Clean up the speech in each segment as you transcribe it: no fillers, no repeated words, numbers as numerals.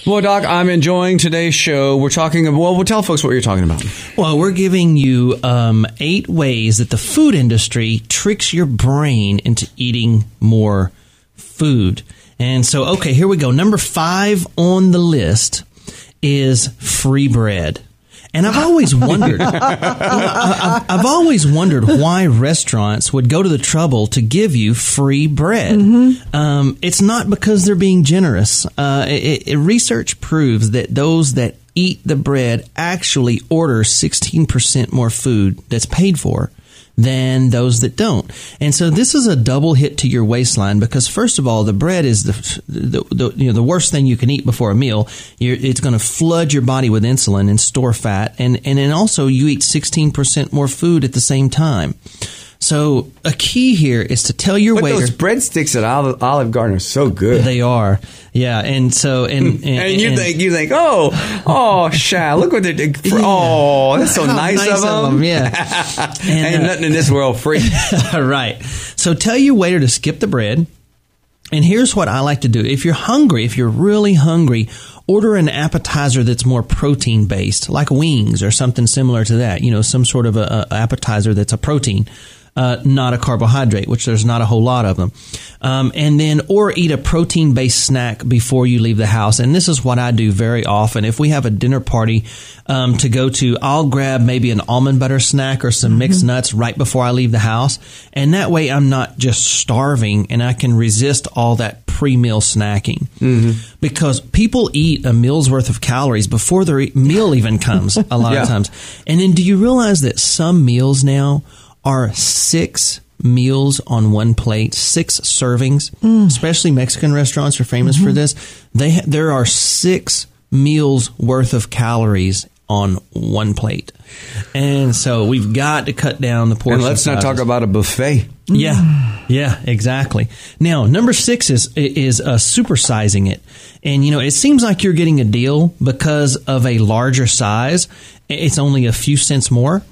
Well, Doc, I'm enjoying today's show. We're talking about, well, tell folks what you're talking about. Well, we're giving you 8 ways that the food industry tricks your brain into eating more food. And so, okay, here we go. Number 5 on the list is free bread. And I've always wondered, I've always wondered why restaurants would go to the trouble to give you free bread. It's not because they're being generous. Research proves that those that eat the bread actually order 16% more food that's paid for than those that don't. And so this is a double hit to your waistline because, first of all, the bread is the worst thing you can eat before a meal. It's going to flood your body with insulin and store fat. And then also you eat 16% more food at the same time. So a key here is to tell your waiter. Those breadsticks at Olive Garden are so good. They are, yeah. And so and you think, oh, Sha, look what they did. Oh, that's so nice of them. Yeah, ain't nothing in this world free. Right. So tell your waiter to skip the bread. And here's what I like to do: if you're hungry, if you're really hungry, order an appetizer that's more protein based, like wings or something similar to that. You know, some sort of a appetizer that's a protein. Not a carbohydrate, which there's not a whole lot of them. And then, or eat a protein-based snack before you leave the house. And this is what I do very often. If we have a dinner party to go to, I'll grab maybe an almond butter snack or some mixed nuts right before I leave the house. And that way I'm not just starving and I can resist all that pre-meal snacking. Because people eat a meal's worth of calories before their meal even comes a lot of times. And then do you realize that some meals now are 6 meals on one plate, 6 servings. Especially Mexican restaurants are famous for this. There are 6 meals worth of calories on one plate. And so we've got to cut down the portion. And let's not talk about a buffet. Yeah, exactly. Now, number 6 is supersizing it. And, you know, it seems like you're getting a deal because of a larger size. It's only a few cents more.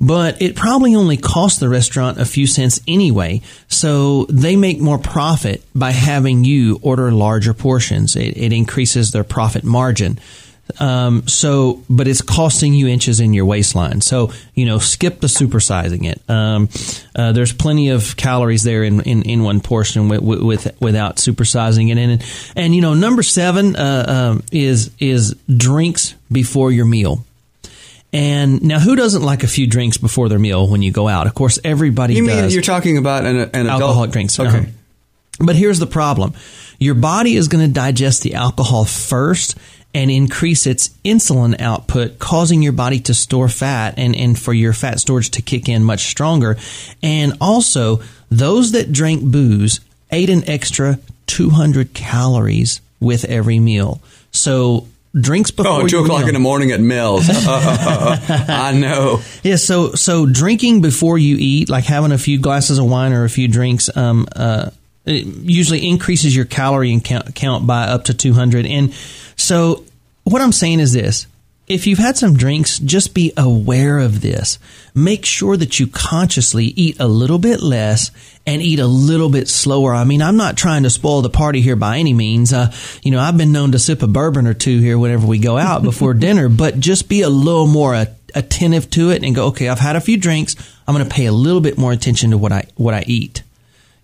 But it probably only costs the restaurant a few cents anyway, so they make more profit by having you order larger portions. It increases their profit margin. But it's costing you inches in your waistline. So, you know, skip the supersizing it. There's plenty of calories there in one portion without supersizing it. And you know, number 7 is drinks before your meal. And now, who doesn't like a few drinks before their meal when you go out? Of course, everybody does. You mean you're talking about an adult? Alcoholic drinks. Okay. But here's the problem. Your body is going to digest the alcohol first and increase its insulin output, causing your body to store fat and for your fat storage to kick in much stronger. And also, those that drank booze ate an extra 200 calories with every meal. So drinks before 2 o'clock in the morning at Mills. I know. Yeah, so drinking before you eat, like having a few glasses of wine or a few drinks, it usually increases your calorie count by up to 200. And so what I'm saying is this. If you've had some drinks, just be aware of this. Make sure that you consciously eat a little bit less and eat a little bit slower. I mean, I'm not trying to spoil the party here by any means. You know, I've been known to sip a bourbon or two here whenever we go out before dinner, but just be a little more attentive to it and go, okay, I've had a few drinks. I'm going to pay a little bit more attention to what I eat.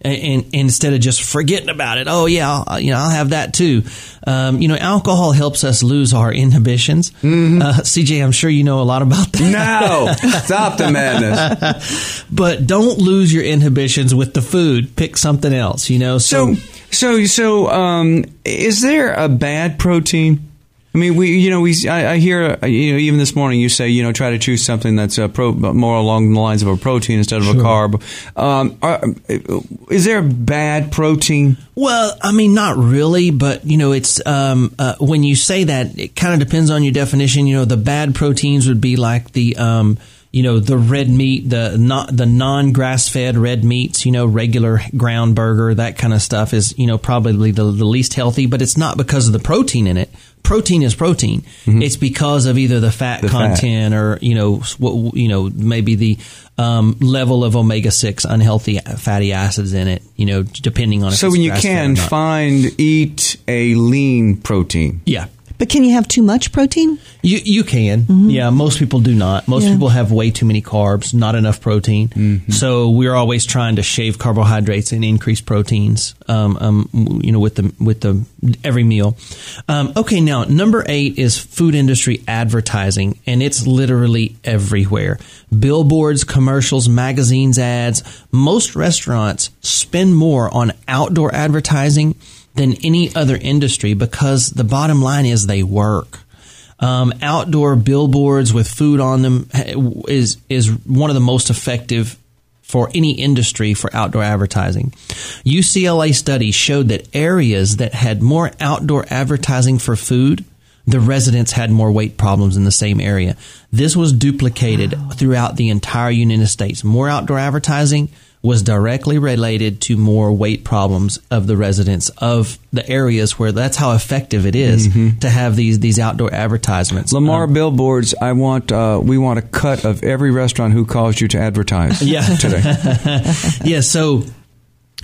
And instead of just forgetting about it, oh yeah, I'll have that too. You know, alcohol helps us lose our inhibitions. CJ, I'm sure you know a lot about that. No, stop the madness. But don't lose your inhibitions with the food. Pick something else. You know. So, is there a bad protein? I mean, I hear, even this morning you say, try to choose something that's more along the lines of a protein instead of a carb. Is there a bad protein? Well, I mean, not really, but, it's, when you say that, it kind of depends on your definition. The bad proteins would be like the, the red meat, the non-grass-fed red meats, regular ground burger, that kind of stuff is, probably the least healthy, but it's not because of the protein in it. Protein is protein. Mm-hmm. It's because of either the fat content or, maybe the level of omega-6 unhealthy fatty acids in it, depending on if so it's when you grass-fed can or not. eat a lean protein. Yeah. But can you have too much protein? You can. Mm-hmm. Yeah, most people do not. Most people have way too many carbs, not enough protein. Mm-hmm. So we're always trying to shave carbohydrates and increase proteins, with the every meal. Okay, now number 8 is food industry advertising, and it's literally everywhere. Billboards, commercials, magazines, ads. Most restaurants spend more on outdoor advertising than any other industry because the bottom line is they work. Outdoor billboards with food on them is one of the most effective for any industry for outdoor advertising. UCLA studies showed that areas that had more outdoor advertising for food, the residents had more weight problems in the same area. This was duplicated throughout the entire United States. More outdoor advertising was directly related to more weight problems of the residents of the areas where that's how effective it is to have these outdoor advertisements. Lamar billboards, we want a cut of every restaurant who calls you to advertise today. Yeah, so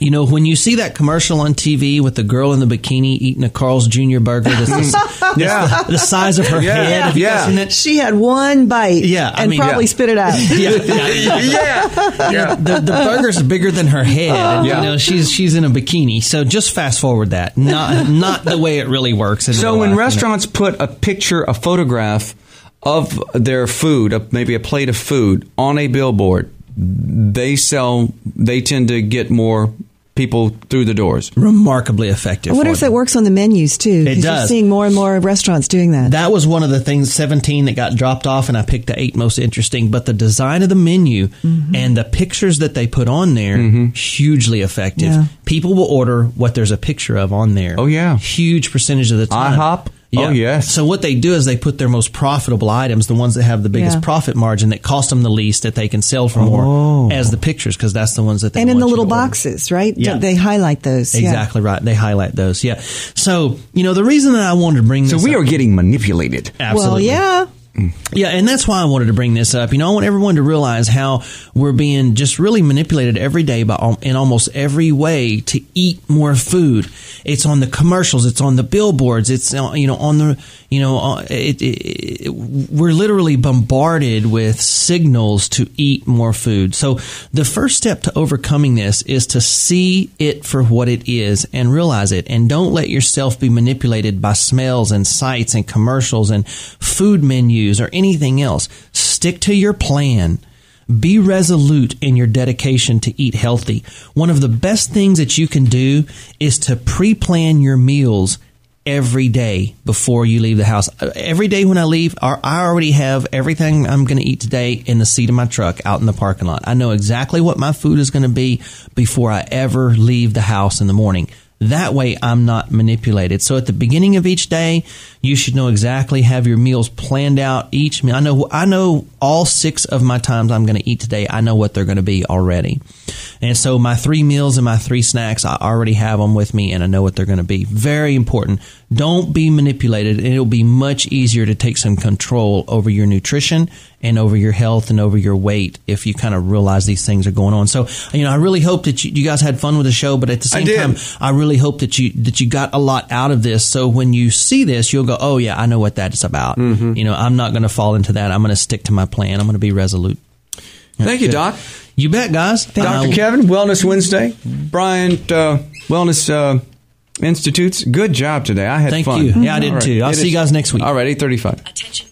when you see that commercial on TV with the girl in the bikini eating a Carl's Jr. burger, the size of her head. Have you guys seen that? She had one bite and probably spit it out. The burger's bigger than her head. And, she's in a bikini. So just fast forward that. Not the way it really works. So when restaurants put a photograph of their food, maybe a plate of food, on a billboard, they tend to get more people through the doors. Remarkably effective. I wonder if that works on the menus too. It does. You're seeing more and more restaurants doing that. That was one of the things, 17 that got dropped off, and I picked the 8 most interesting. But the design of the menu and the pictures that they put on there, hugely effective. Yeah. People will order what there's a picture of on there. Oh, yeah. Huge percentage of the time. IHOP? Yeah. Oh, yes. So what they do is they put their most profitable items, the ones that have the biggest profit margin, that cost them the least, that they can sell for more, as the pictures, because that's the ones that they want. And in the little to boxes, right? Yeah. They highlight those. Exactly right. They highlight those, yeah. So, the reason that I wanted to bring this up... So we are getting manipulated. Absolutely. Well, yeah. Yeah, and that's why I wanted to bring this up. I want everyone to realize how we're being just really manipulated every day in almost every way to eat more food. It's on the commercials, it's on the billboards, it's on the we're literally bombarded with signals to eat more food. So the first step to overcoming this is to see it for what it is and realize it, and don't let yourself be manipulated by smells and sights and commercials and food menus or anything else. Stick to your plan. Be resolute in your dedication to eat healthy. One of the best things that you can do is to pre-plan your meals every day before you leave the house. Every day when I leave, I already have everything I'm going to eat today in the seat of my truck out in the parking lot. I know exactly what my food is going to be before I ever leave the house in the morning. That way, I'm not manipulated. So at the beginning of each day, you should know exactly, have your meals planned out each meal. I know all 6 of my times I'm going to eat today. I know what they're going to be already. And so my 3 meals and my 3 snacks, I already have them with me, and I know what they're going to be. Very important. Don't be manipulated, and it'll be much easier to take some control over your nutrition and over your health and over your weight if you kind of realize these things are going on. So, I really hope that you guys had fun with the show, but at the same time, I really hope that you got a lot out of this. So when you see this, you'll go, oh yeah, I know what that is about. I'm not going to fall into that. I'm going to stick to my plan. I'm going to be resolute. Thank you, Doc. You bet, guys. Dr. Kevin, Wellness Wednesday. Bryant, Wellness Institutes. Good job today. I had fun. Thank you. Yeah, I did too. I'll see you guys next week. All right, 8:35. Attention.